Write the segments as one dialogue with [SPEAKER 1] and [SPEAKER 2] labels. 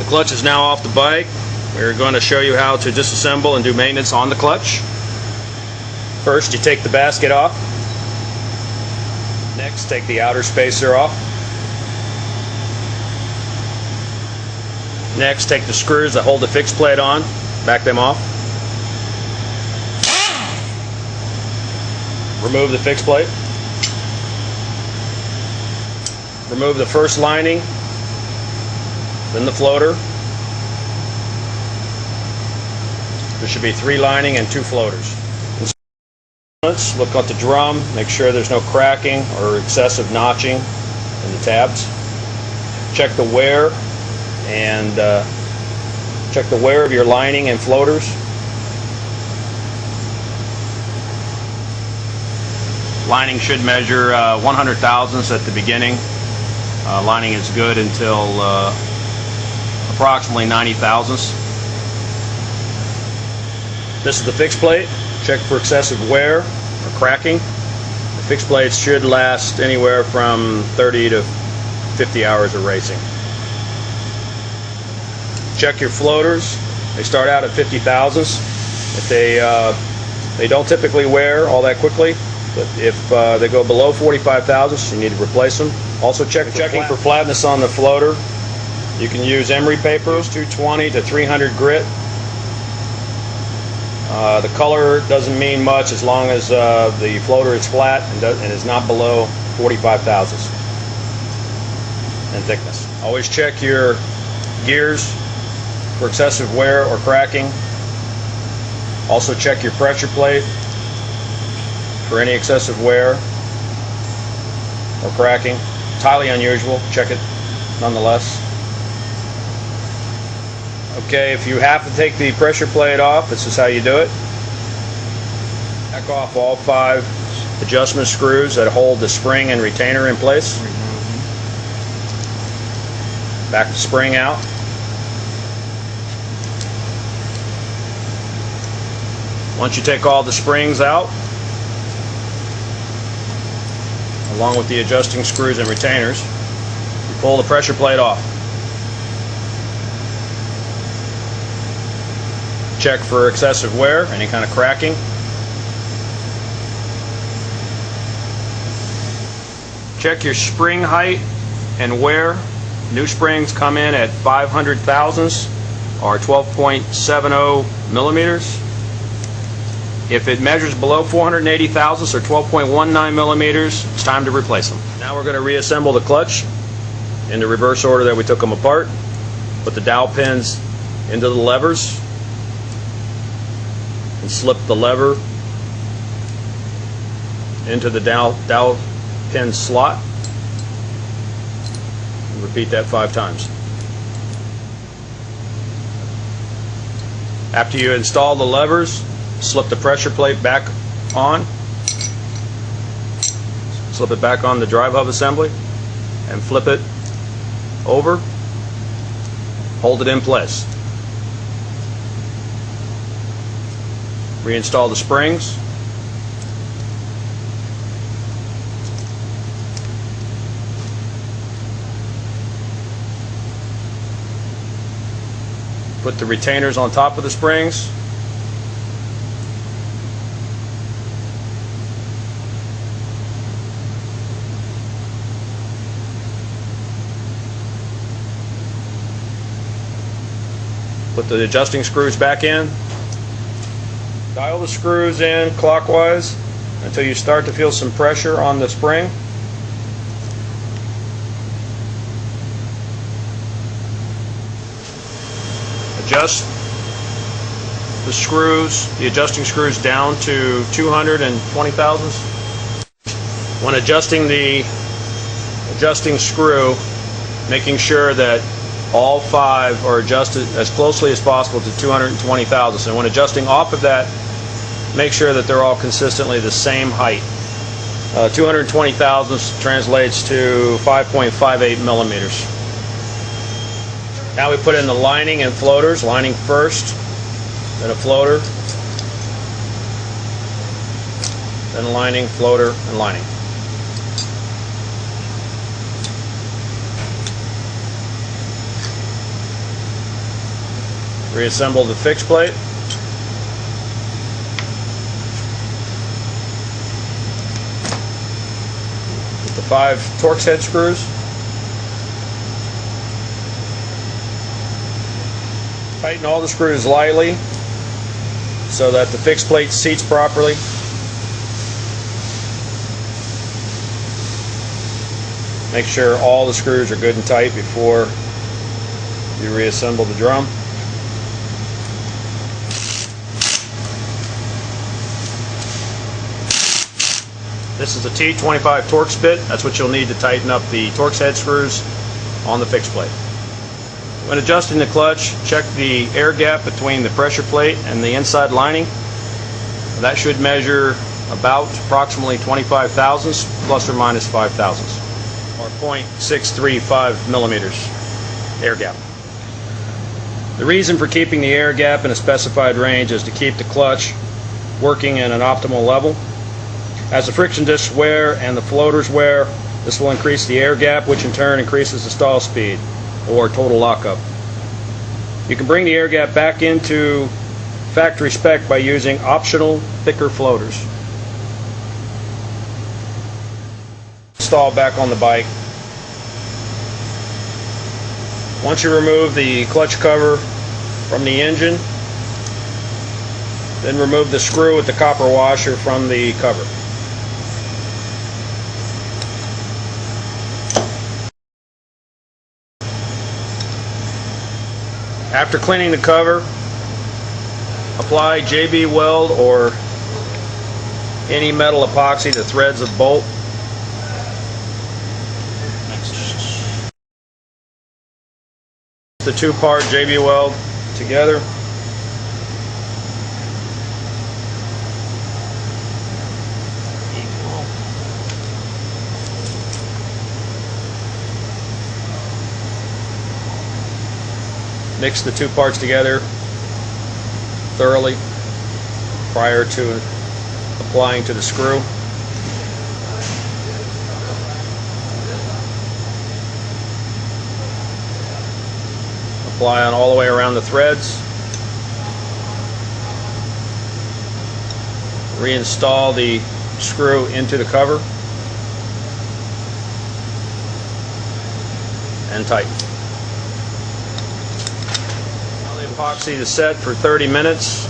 [SPEAKER 1] The clutch is now off the bike. We're going to show you how to disassemble and do maintenance on the clutch. First, you take the basket off. Next, take the outer spacer off. Next, take the screws that hold the fixed plate on, back them off. Remove the fixed plate. Remove the first lining, then the floater. There should be 3 lining and 2 floaters. Look at the drum, make sure there's no cracking or excessive notching in the tabs. Check the wear and check the wear of your lining and floaters. Lining should measure 100 thousandths at the beginning. Lining is good until approximately 90 thousandths. This is the fixed plate. Check for excessive wear or cracking. The fixed plates should last anywhere from 30 to 50 hours of racing. Check your floaters. They start out at 50 thousandths. If they don't typically wear all that quickly, but if they go below 45 thousandths, you need to replace them. Also checking for flatness on the floater. You can use emery paper, 220 to 300 grit. The color doesn't mean much as long as the floater is flat and is not below 45 thousandths in thickness. Always check your gears for excessive wear or cracking. Also check your pressure plate for any excessive wear or cracking. It's highly unusual. Check it nonetheless. Okay, if you have to take the pressure plate off, this is how you do it. Back off all 5 adjustment screws that hold the spring and retainer in place. Back the spring out. Once you take all the springs out, along with the adjusting screws and retainers, you pull the pressure plate off. Check for excessive wear, any kind of cracking. Check your spring height and wear. New springs come in at 500 thousandths or 12.70 millimeters. If it measures below 480 thousandths or 12.19 millimeters, it's time to replace them. Now we're going to reassemble the clutch in the reverse order that we took them apart. Put the dowel pins into the levers and slip the lever into the dowel pin slot. And repeat that 5 times. After you install the levers, slip the pressure plate back on. Slip it back on the drive hub assembly and flip it over. Hold it in place. Reinstall the springs. Put the retainers on top of the springs. Put the adjusting screws back in. Dial the screws in clockwise until you start to feel some pressure on the spring. Adjust the screws, the adjusting screws down to 220 thousandths. When adjusting the adjusting screw, making sure that all 5 are adjusted as closely as possible to 220 thousandths. And when adjusting off of that, make sure that they're all consistently the same height. 220 thousandths translates to 5.58 millimeters. Now we put in the lining and floaters. Lining first, then a floater, then a lining, floater, and lining. Reassemble the fixed plate. With the 5 Torx head screws. Tighten all the screws lightly so that the fixed plate seats properly. Make sure all the screws are good and tight before you reassemble the drum. This is a T25 Torx bit. That's what you'll need to tighten up the Torx head screws on the fixed plate. When adjusting the clutch, check the air gap between the pressure plate and the inside lining. That should measure about approximately 25 thousandths plus or minus 5 thousandths, or 0.635 millimeters air gap. The reason for keeping the air gap in a specified range is to keep the clutch working at an optimal level. As the friction discs wear and the floaters wear, this will increase the air gap, which in turn increases the stall speed, or total lockup. You can bring the air gap back into factory spec by using optional thicker floaters. Install back on the bike. Once you remove the clutch cover from the engine, then remove the screw with the copper washer from the cover. After cleaning the cover, apply JB Weld or any metal epoxy to threads of bolt. The 2-part JB Weld together. Mix the 2 parts together thoroughly prior to applying to the screw. Apply on all the way around the threads. Reinstall the screw into the cover and tighten. Epoxy is set for 30 minutes,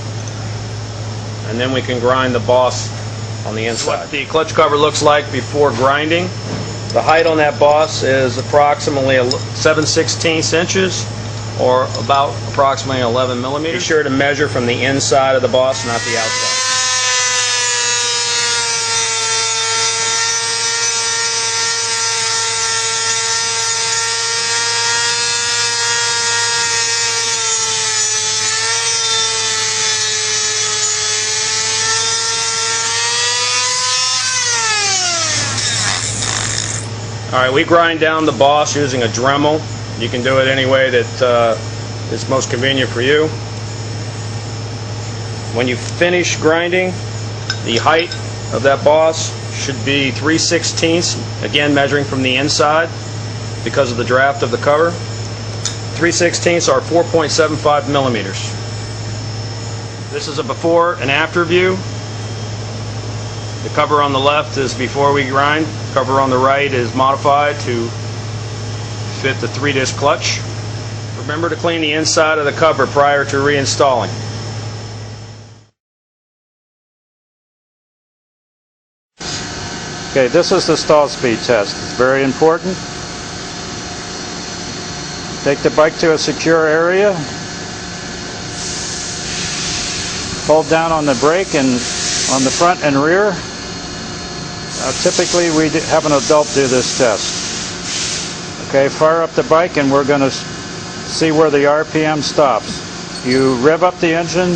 [SPEAKER 1] and then we can grind the boss on the inside. What the clutch cover looks like before grinding. The height on that boss is approximately 7/16 inches, or about approximately 11 millimeters. Be sure to measure from the inside of the boss, not the outside. Alright, we grind down the boss using a Dremel. You can do it any way that is most convenient for you. When you finish grinding, the height of that boss should be 3/16, again measuring from the inside because of the draft of the cover. 3/16 are 4.75 millimeters. This is a before and after view. The cover on the left is before we grind. The cover on the right is modified to fit the 3-disc clutch. Remember to clean the inside of the cover prior to reinstalling.
[SPEAKER 2] Okay, this is the stall speed test. It's very important. Take the bike to a secure area. Hold down on the brake and on the front and rear. Typically we have an adult do this test. Okay, fire up the bike and we're going to see where the RPM stops. You rev up the engine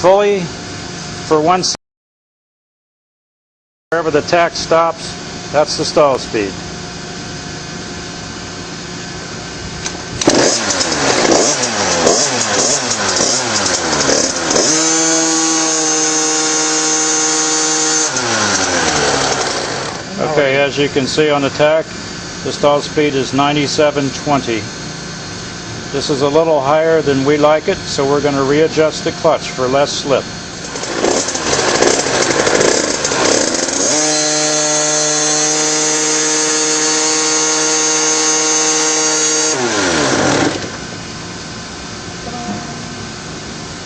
[SPEAKER 2] fully for 1 second. Wherever the tach stops, that's the stall speed. Okay, as you can see on the tach, the stall speed is 97.20. This is a little higher than we like it, so we're going to readjust the clutch for less slip.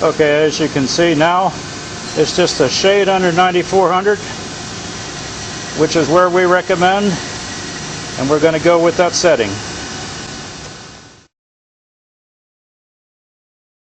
[SPEAKER 2] Okay, as you can see now, it's just a shade under 9400, which is where we recommend, and we're going to go with that setting.